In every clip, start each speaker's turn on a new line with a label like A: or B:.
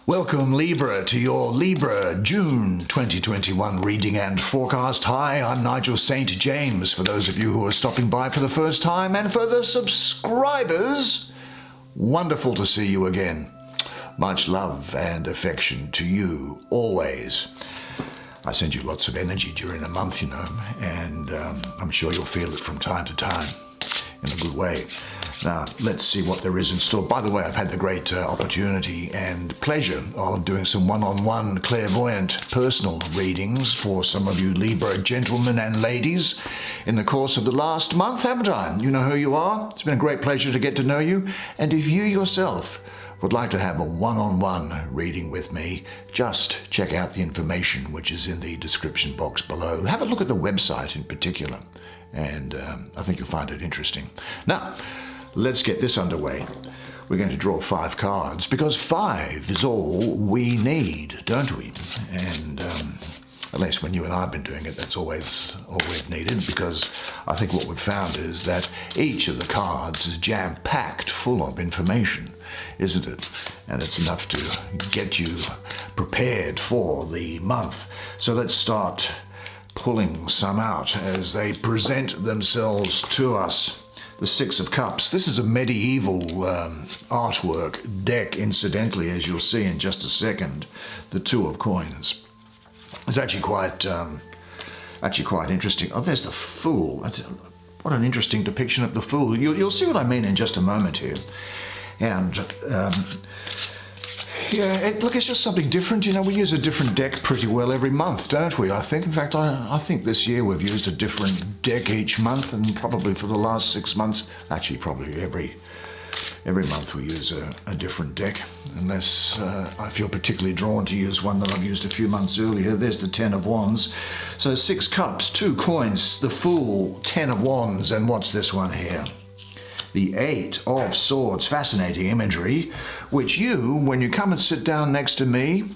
A: Welcome Libra to your Libra June 2021 reading and forecast. Hi, I'm Nigel Saint James. For those of you who are stopping by for the first time, and for the subscribers, wonderful to see you again. Much love and affection to you always. I send you lots of energy during the month, and I'm sure you'll feel it from time to time in a good way. Now, let's see what there is in store. By the way, I've had the great opportunity and pleasure of doing some one-on-one clairvoyant personal readings for some of you Libra gentlemen and ladies in the course of the last month, haven't I? You know who you are. It's been a great pleasure to get to know you. And if you yourself would like to have a one-on-one reading with me, just check out the information which is in the description box below. Have a look at the website in particular, and I think you'll find it interesting. Now, let's get this underway. We're going to draw 5 cards, because 5 is all we need, don't we? And at least when you and I have been doing it, that's always all we've needed, because I think what we've found is that each of the cards is jam-packed full of information, isn't it? And it's enough to get you prepared for the month. So let's start pulling some out as they present themselves to us. The 6 of Cups. This is a medieval artwork deck, incidentally, as you'll see in just a second. The 2 of Coins. It's actually quite interesting. Oh, there's the Fool. What an interesting depiction of the Fool. You'll see what I mean in just a moment here. And yeah, look, it's just something different. We use a different deck pretty well every month, don't we? I think. In fact, I think this year we've used a different deck each month, and probably for the last 6 months, actually probably every month we use a different deck, unless I feel particularly drawn to use one that I've used a few months earlier. There's the 10 of Wands. So 6 Cups, 2 Coins, the Fool, 10 of Wands, and what's this one here? The 8 of Swords. Fascinating imagery, which you, when you come and sit down next to me,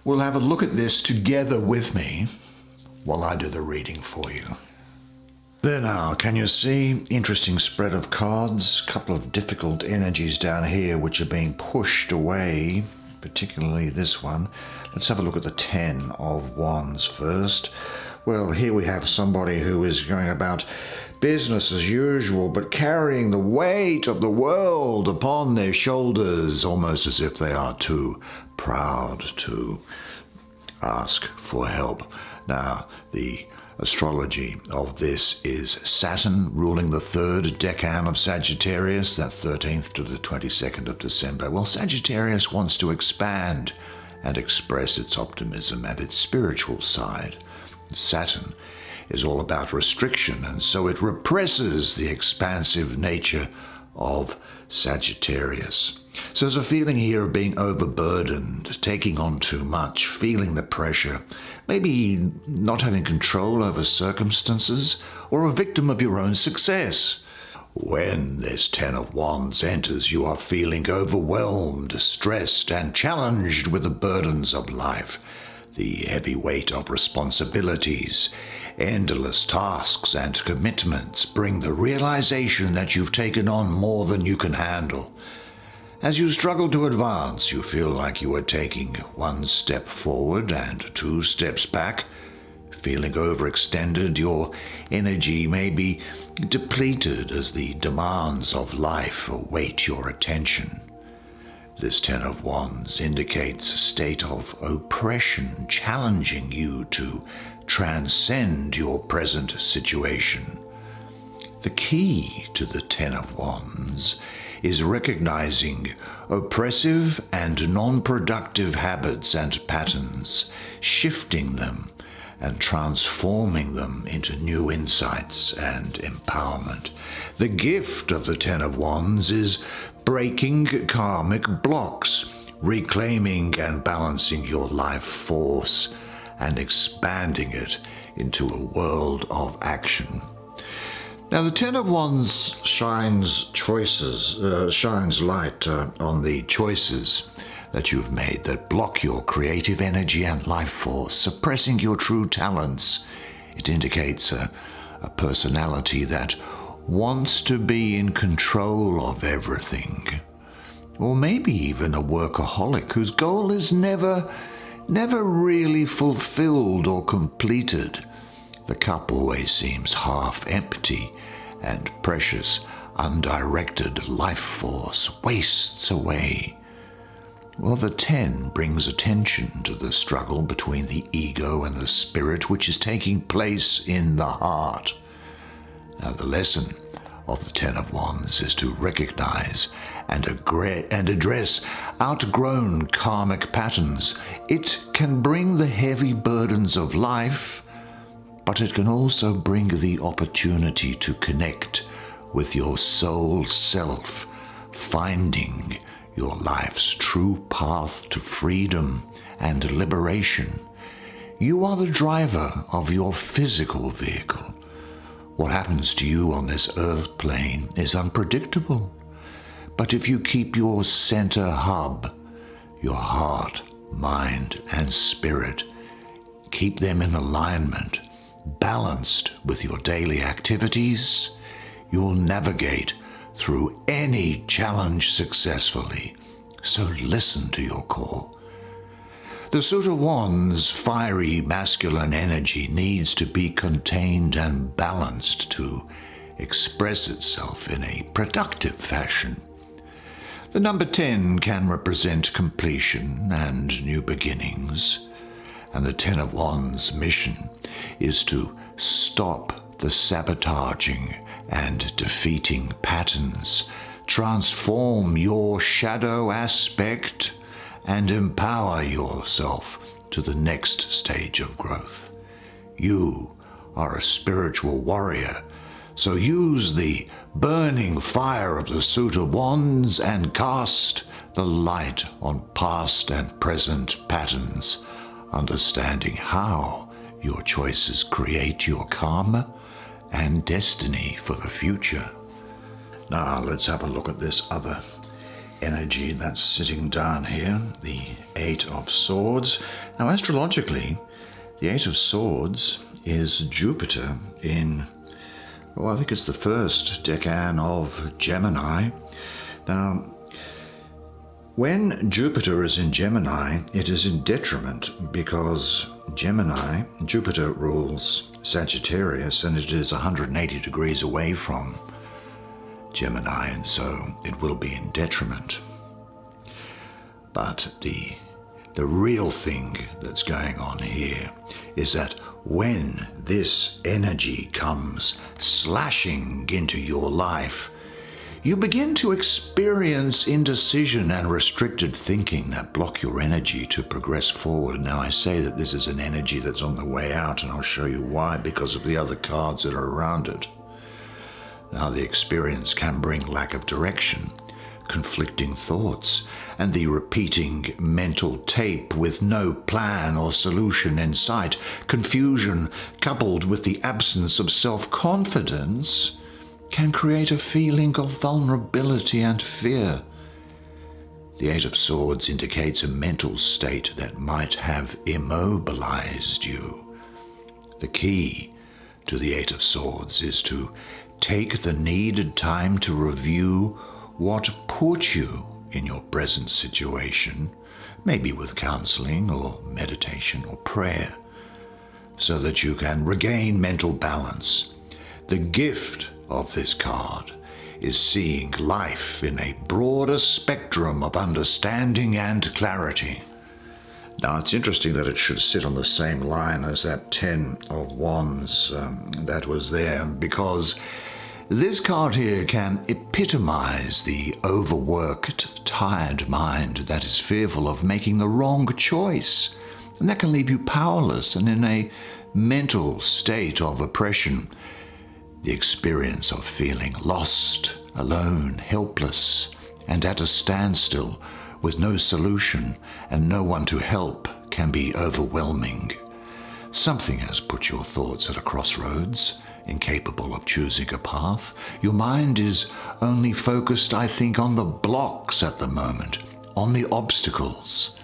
A: will have a look at this together with me while I do the reading for you. There now, can you see? Interesting spread of cards, couple of difficult energies down here which are being pushed away, particularly this one. Let's have a look at the 10 of Wands first. Well, here we have somebody who is going about business as usual, but carrying the weight of the world upon their shoulders, almost as if they are too proud to ask for help. Now, the astrology of this is Saturn ruling the 3rd decan of Sagittarius, that 13th to the 22nd of December. Well, Sagittarius wants to expand and express its optimism and its spiritual side. Saturn is all about restriction, and so it represses the expansive nature of Sagittarius. So there's a feeling here of being overburdened, taking on too much, feeling the pressure, maybe not having control over circumstances, or a victim of your own success. When this 10 of Wands enters, you are feeling overwhelmed, stressed, and challenged with the burdens of life, the heavy weight of responsibilities. Endless tasks and commitments bring the realization that you've taken on more than you can handle. As you struggle to advance, you feel like you are taking 1 step forward and 2 steps back. Feeling overextended, your energy may be depleted as the demands of life await your attention. This 10 of Wands indicates a state of oppression challenging you to transcend your present situation. The key to the 10 of Wands is recognizing oppressive and non-productive habits and patterns, shifting them and transforming them into new insights and empowerment. The gift of the 10 of Wands is breaking karmic blocks, reclaiming and balancing your life force, and expanding it into a world of action. Now, the 10 of Wands shines light on the choices that you've made that block your creative energy and life force, suppressing your true talents. It indicates a personality that wants to be in control of everything, or maybe even a workaholic whose goal is never really fulfilled or completed. The cup always seems half empty, and precious, undirected life force wastes away. Well, the 10 brings attention to the struggle between the ego and the spirit, which is taking place in the heart. Now, the lesson of the 10 of Wands is to recognize and address outgrown karmic patterns. It can bring the heavy burdens of life, but it can also bring the opportunity to connect with your soul self, finding your life's true path to freedom and liberation. You are the driver of your physical vehicle. What happens to you on this earth plane is unpredictable. But if you keep your center hub, your heart, mind, and spirit, keep them in alignment, balanced with your daily activities, you'll navigate through any challenge successfully. So listen to your call. The Suit of Wands' fiery masculine energy needs to be contained and balanced to express itself in a productive fashion. The number 10 can represent completion and new beginnings, and the 10 of Wands' mission is to stop the sabotaging and defeating patterns, transform your shadow aspect, and empower yourself to the next stage of growth. You are a spiritual warrior, so use the burning fire of the Suit of Wands and cast the light on past and present patterns, understanding how your choices create your karma and destiny for the future. Now let's have a look at this other energy that's sitting down here, the 8 of Swords. Now astrologically, the 8 of Swords is Jupiter in, I think it's the first decan of Gemini. Now, when Jupiter is in Gemini, it is in detriment because Jupiter rules Sagittarius, and it is 180 degrees away from Gemini, and so it will be in detriment. But the real thing that's going on here is that when this energy comes slashing into your life, you begin to experience indecision and restricted thinking that block your energy to progress forward. Now, I say that this is an energy that's on the way out, and I'll show you why, because of the other cards that are around it. Now, the experience can bring lack of direction, conflicting thoughts, and the repeating mental tape with no plan or solution in sight. Confusion, coupled with the absence of self-confidence, can create a feeling of vulnerability and fear. The 8 of Swords indicates a mental state that might have immobilized you. The key to the 8 of Swords is to take the needed time to review what put you in your present situation, maybe with counseling or meditation or prayer, so that you can regain mental balance. The gift of this card is seeing life in a broader spectrum of understanding and clarity. Now, it's interesting that it should sit on the same line as that 10 of Wands that was there, because this card here can epitomize the overworked, tired mind that is fearful of making the wrong choice, and that can leave you powerless and in a mental state of oppression. The experience of feeling lost, alone, helpless, and at a standstill with no solution and no one to help can be overwhelming. Something has put your thoughts at a crossroads, incapable of choosing a path. Your mind is only focused, I think, on the blocks at the moment, on the obstacles.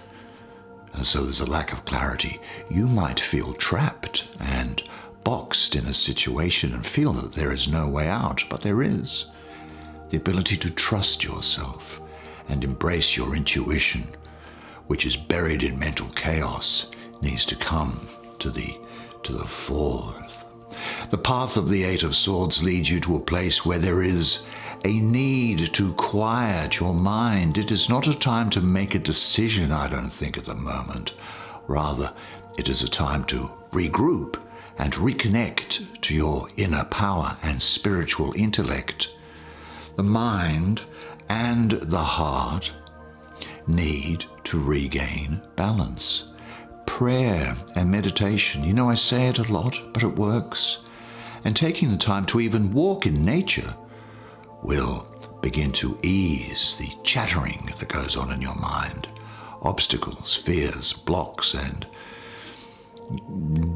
A: And so there's a lack of clarity. You might feel trapped and boxed in a situation and feel that there is no way out, but there is. The ability to trust yourself and embrace your intuition, which is buried in mental chaos, needs to come to the fore. The path of the Eight of Swords leads you to a place where there is a need to quiet your mind. It is not a time to make a decision, I don't think, at the moment. Rather, it is a time to regroup and reconnect to your inner power and spiritual intellect. The mind and the heart need to regain balance. Prayer and meditation, I say it a lot, but it works. And taking the time to even walk in nature will begin to ease the chattering that goes on in your mind. Obstacles, fears, blocks, and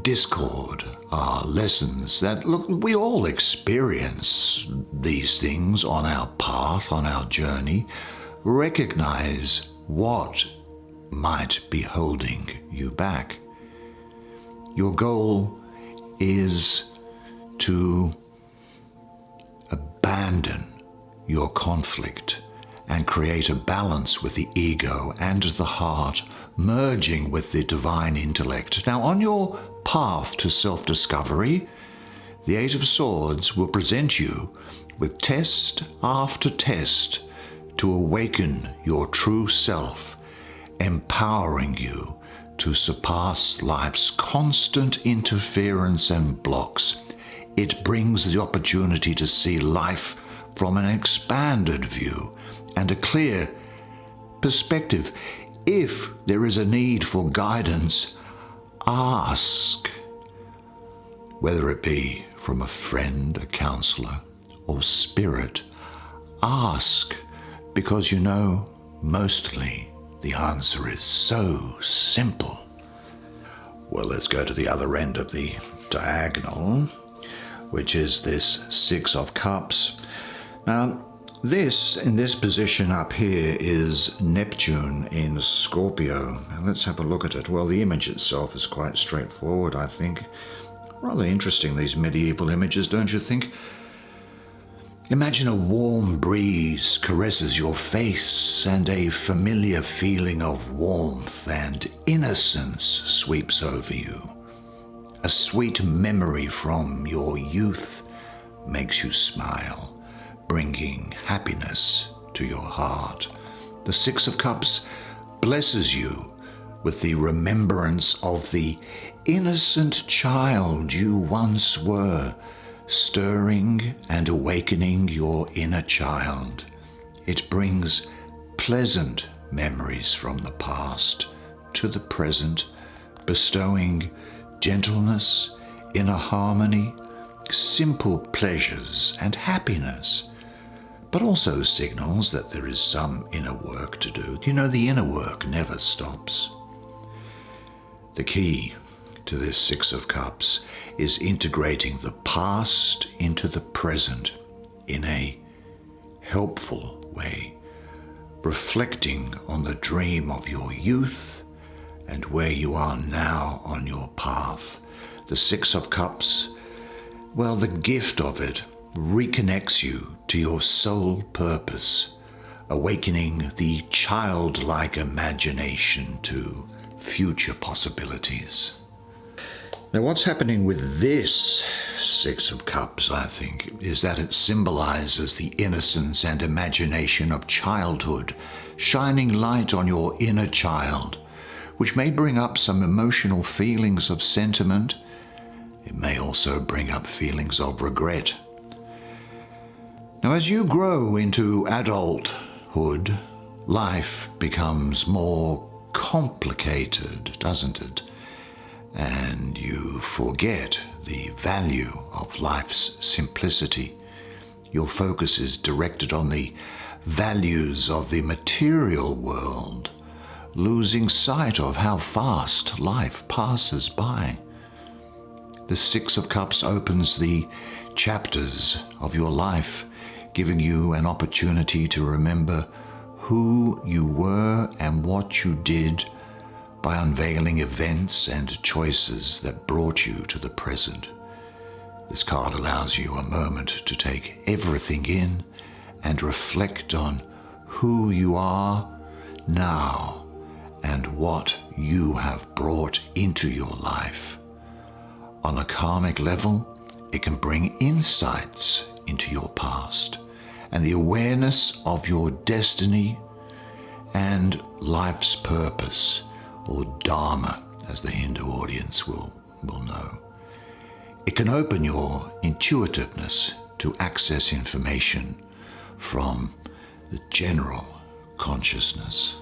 A: discord are lessons that, look, we all experience these things on our path, on our journey. Recognize what might be holding you back. Your goal is to abandon your conflict and create a balance with the ego and the heart, merging with the divine intellect. Now, on your path to self-discovery, the Eight of Swords will present you with test after test to awaken your true self, empowering you to surpass life's constant interference and blocks. It brings the opportunity to see life from an expanded view and a clear perspective. If there is a need for guidance, ask, whether it be from a friend, a counselor, or spirit. Ask, because mostly the answer is so simple. Well, let's go to the other end of the diagonal, which is this Six of Cups. Now, in this position up here is Neptune in Scorpio. And let's have a look at it. Well, the image itself is quite straightforward, I think. Rather interesting, these medieval images, don't you think? Imagine a warm breeze caresses your face and a familiar feeling of warmth and innocence sweeps over you. A sweet memory from your youth makes you smile, bringing happiness to your heart. The Six of Cups blesses you with the remembrance of the innocent child you once were, stirring and awakening your inner child. It brings pleasant memories from the past to the present, bestowing gentleness, inner harmony, simple pleasures and happiness, but also signals that there is some inner work to do. The inner work never stops. The key to this Six of Cups is integrating the past into the present in a helpful way, reflecting on the dream of your youth and where you are now on your path. The Six of Cups, well, the gift of it reconnects you to your soul purpose, awakening the childlike imagination to future possibilities. Now, what's happening with this Six of Cups, I think, is that it symbolizes the innocence and imagination of childhood, shining light on your inner child, which may bring up some emotional feelings of sentiment. It may also bring up feelings of regret. Now, as you grow into adulthood, life becomes more complicated, doesn't it? And you forget the value of life's simplicity. Your focus is directed on the values of the material world, losing sight of how fast life passes by. The Six of Cups opens the chapters of your life, giving you an opportunity to remember who you were and what you did by unveiling events and choices that brought you to the present. This card allows you a moment to take everything in and reflect on who you are now and what you have brought into your life. On a karmic level, it can bring insights into your past and the awareness of your destiny and life's purpose, or dharma, as the Hindu audience will know. It can open your intuitiveness to access information from the general consciousness.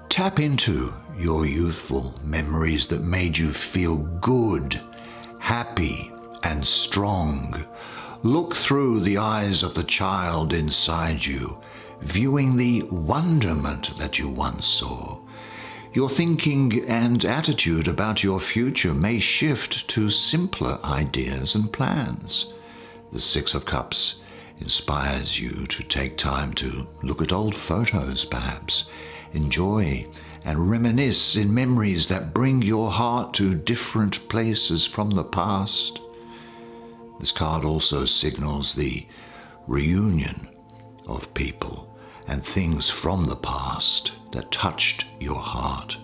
A: Tap into your youthful memories that made you feel good, happy, and strong. Look through the eyes of the child inside you, viewing the wonderment that you once saw. Your thinking and attitude about your future may shift to simpler ideas and plans. The Six of Cups inspires you to take time to look at old photos, perhaps, enjoy and reminisce in memories that bring your heart to different places from the past. This card also signals the reunion of people and things from the past that touched your heart.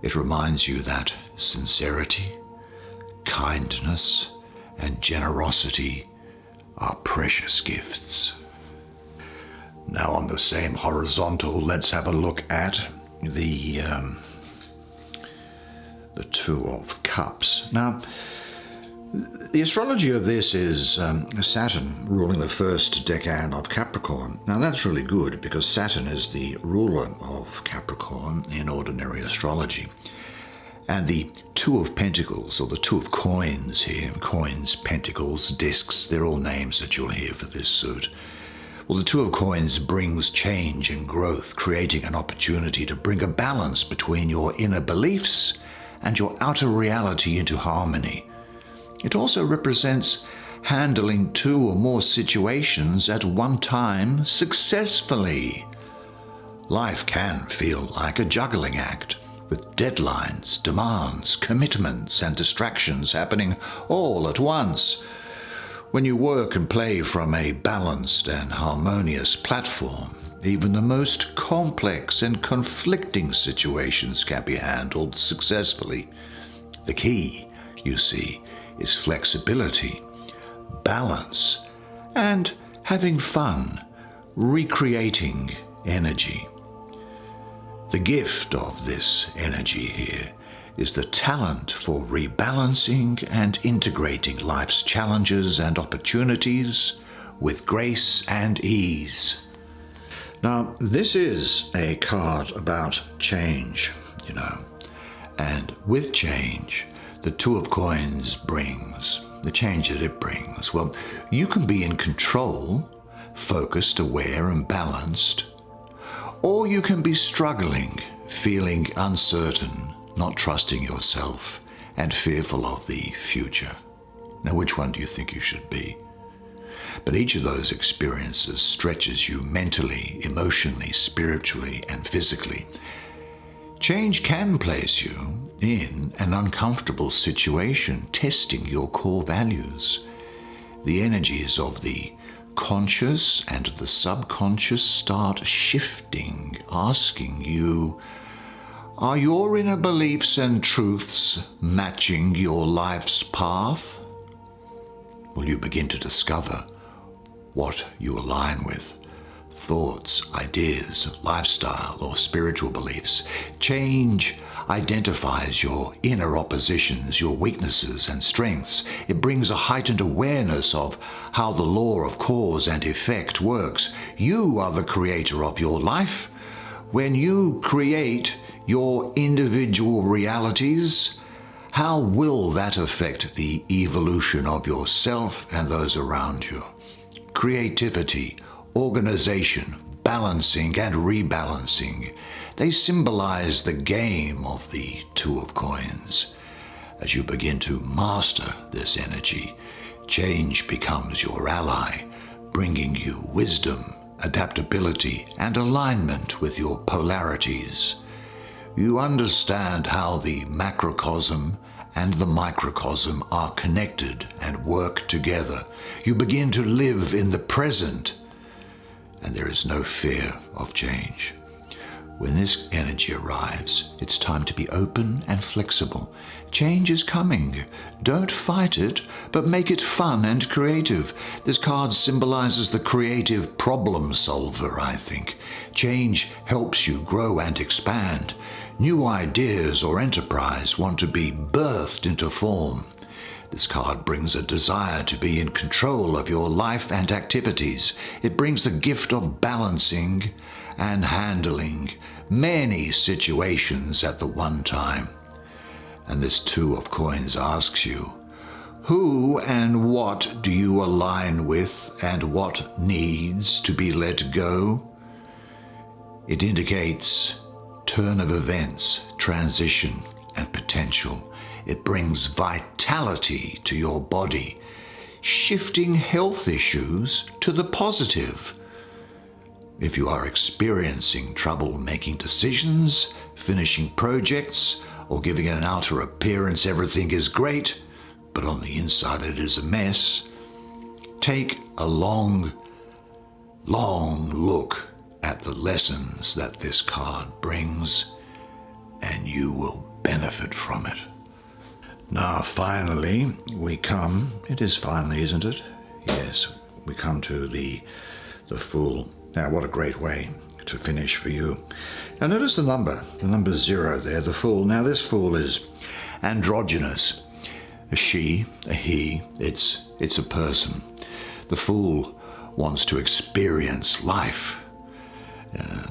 A: It reminds you that sincerity, kindness, and generosity are precious gifts. Now on the same horizontal, let's have a look at the Two of Cups. Now, the astrology of this is Saturn ruling the first decan of Capricorn. Now that's really good because Saturn is the ruler of Capricorn in ordinary astrology. And the Two of Pentacles, or the Two of Coins here, coins, pentacles, discs, they're all names that you'll hear for this suit. Well, the Two of Coins brings change and growth, creating an opportunity to bring a balance between your inner beliefs and your outer reality into harmony. It also represents handling two or more situations at one time successfully. Life can feel like a juggling act, with deadlines, demands, commitments, and distractions happening all at once. When you work and play from a balanced and harmonious platform, even the most complex and conflicting situations can be handled successfully. The key, you see, is flexibility, balance, and having fun, recreating energy. The gift of this energy here is the talent for rebalancing and integrating life's challenges and opportunities with grace and ease. Now, this is a card about change, and with change, the Two of Coins brings, the change that it brings, well, you can be in control, focused, aware, and balanced, or you can be struggling, feeling uncertain, not trusting yourself, and fearful of the future. Now, which one do you think you should be? But each of those experiences stretches you mentally, emotionally, spiritually, and physically. Change can place you in an uncomfortable situation, testing your core values. The energies of the conscious and the subconscious start shifting, asking you, are your inner beliefs and truths matching your life's path? Will you begin to discover what you align with? Thoughts, ideas, lifestyle, or spiritual beliefs. Change identifies your inner oppositions, your weaknesses and strengths. It brings a heightened awareness of how the law of cause and effect works. You are the creator of your life. When you create your individual realities, how will that affect the evolution of yourself and those around you? Creativity, organization, balancing and rebalancing, they symbolize the game of the Two of Coins. As you begin to master this energy, change becomes your ally, bringing you wisdom, adaptability, and alignment with your polarities. You understand how the macrocosm and the microcosm are connected and work together. You begin to live in the present, and there is no fear of change. When this energy arrives, it's time to be open and flexible. Change is coming. Don't fight it, but make it fun and creative. This card symbolizes the creative problem solver, I think. Change helps you grow and expand. New ideas or enterprise want to be birthed into form. This card brings a desire to be in control of your life and activities. It brings the gift of balancing and handling many situations at the one time. And this Two of Coins asks you, who and what do you align with and what needs to be let go? It indicates turn of events, transition, and potential. It brings vitality to your body, shifting health issues to the positive. If you are experiencing trouble making decisions, finishing projects, or giving an outer appearance everything is great, but on the inside it is a mess, take a long look at the lessons that this card brings, and you will benefit from it. Now, finally, it is finally, isn't it? Yes, we come to the Fool. Now, what a great way to finish for you. Now, notice the number 0 there, the Fool. Now, this Fool is androgynous. A she, a he, it's a person. The Fool wants to experience life.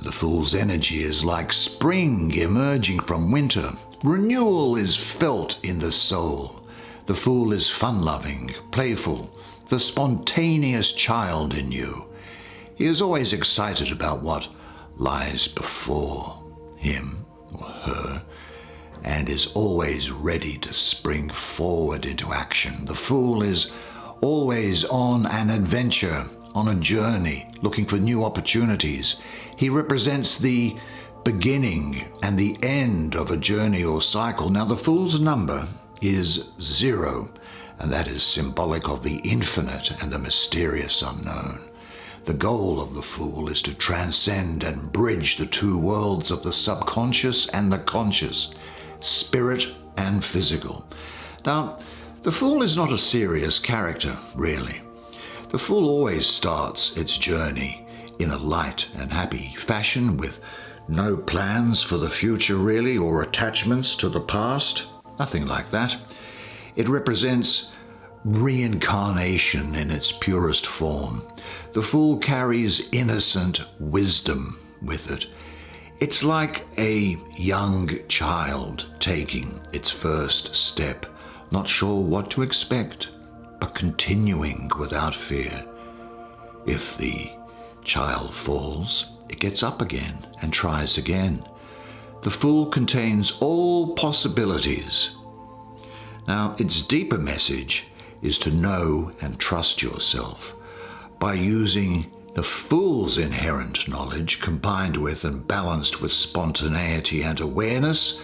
A: The Fool's energy is like spring emerging from winter. Renewal is felt in the soul. The Fool is fun-loving, playful, the spontaneous child in you. He is always excited about what lies before him or her, and is always ready to spring forward into action. The Fool is always on an adventure, on a journey, looking for new opportunities. He represents the beginning and the end of a journey or cycle. Now, the Fool's number is 0, and that is symbolic of the infinite and the mysterious unknown. The goal of the Fool is to transcend and bridge the two worlds of the subconscious and the conscious, spirit and physical. Now, the Fool is not a serious character, really. The Fool always starts its journey in a light and happy fashion, with no plans for the future, really, or attachments to the past. Nothing like that. It represents reincarnation in its purest form. The Fool carries innocent wisdom with it. It's like a young child taking its first step, not sure what to expect, but continuing without fear. If the child falls, it gets up again and tries again. The Fool contains all possibilities. Now, its deeper message is to know and trust yourself. By using the Fool's inherent knowledge combined with and balanced with spontaneity and awareness,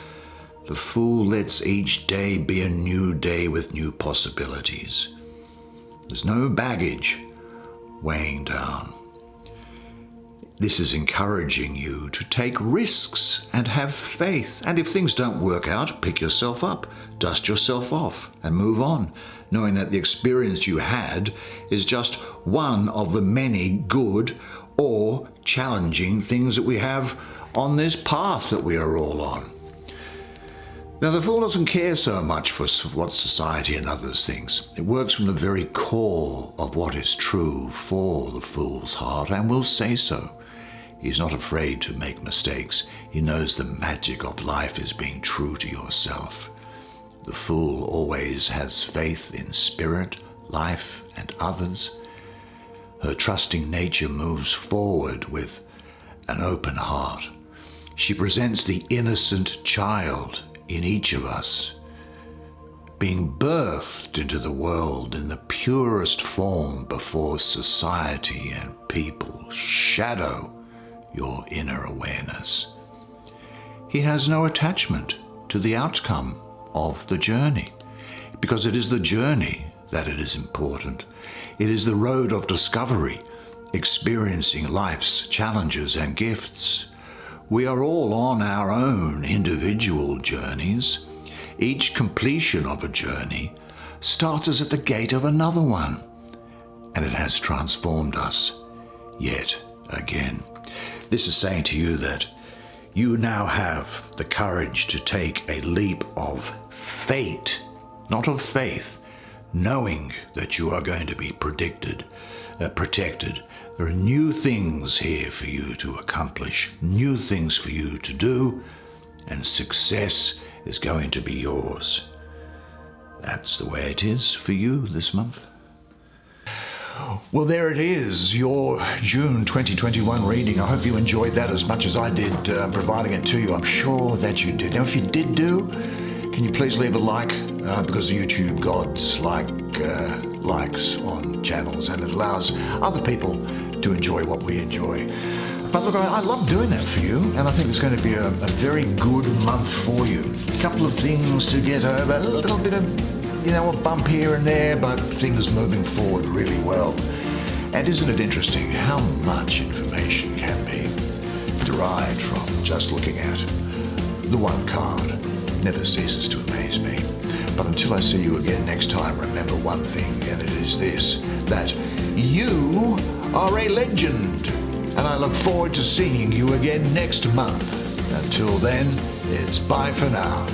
A: the Fool lets each day be a new day with new possibilities. There's no baggage weighing down. This is encouraging you to take risks and have faith. And if things don't work out, pick yourself up, dust yourself off, and move on, knowing that the experience you had is just one of the many good or challenging things that we have on this path that we are all on. Now, the Fool doesn't care so much for what society and others thinks. It works from the very core of what is true for the Fool's heart, and will say so. He's not afraid to make mistakes. He knows the magic of life is being true to yourself. The Fool always has faith in spirit, life, and others. Her trusting nature moves forward with an open heart. She presents the innocent child in each of us, being birthed into the world in the purest form before society and people shadow your inner awareness. He has no attachment to the outcome of the journey, because it is the journey that it is important. It is the road of discovery, experiencing life's challenges and gifts. We are all on our own individual journeys. Each completion of a journey starts us at the gate of another one, and it has transformed us yet again. This is saying to you that you now have the courage to take a leap of fate, not of faith, knowing that you are going to be protected. There are new things here for you to accomplish, new things for you to do, and success is going to be yours. That's the way it is for you this month. Well, there it is, your June 2021 reading. I hope you enjoyed that as much as I did providing it to you. I'm sure that you did. Now, if you did can you please leave a like? Because YouTube gods like likes on channels, and it allows other people to enjoy what we enjoy. But look, I love doing that for you, and I think it's going to be a very good month for you. A couple of things to get over, a little bit of, a bump here and there, but things moving forward really well. And isn't it interesting how much information can be derived from just looking at the one card? Never ceases to amaze me. But until I see you again next time, remember one thing, and it is this, that you are a legend. And I look forward to seeing you again next month. Until then, it's bye for now.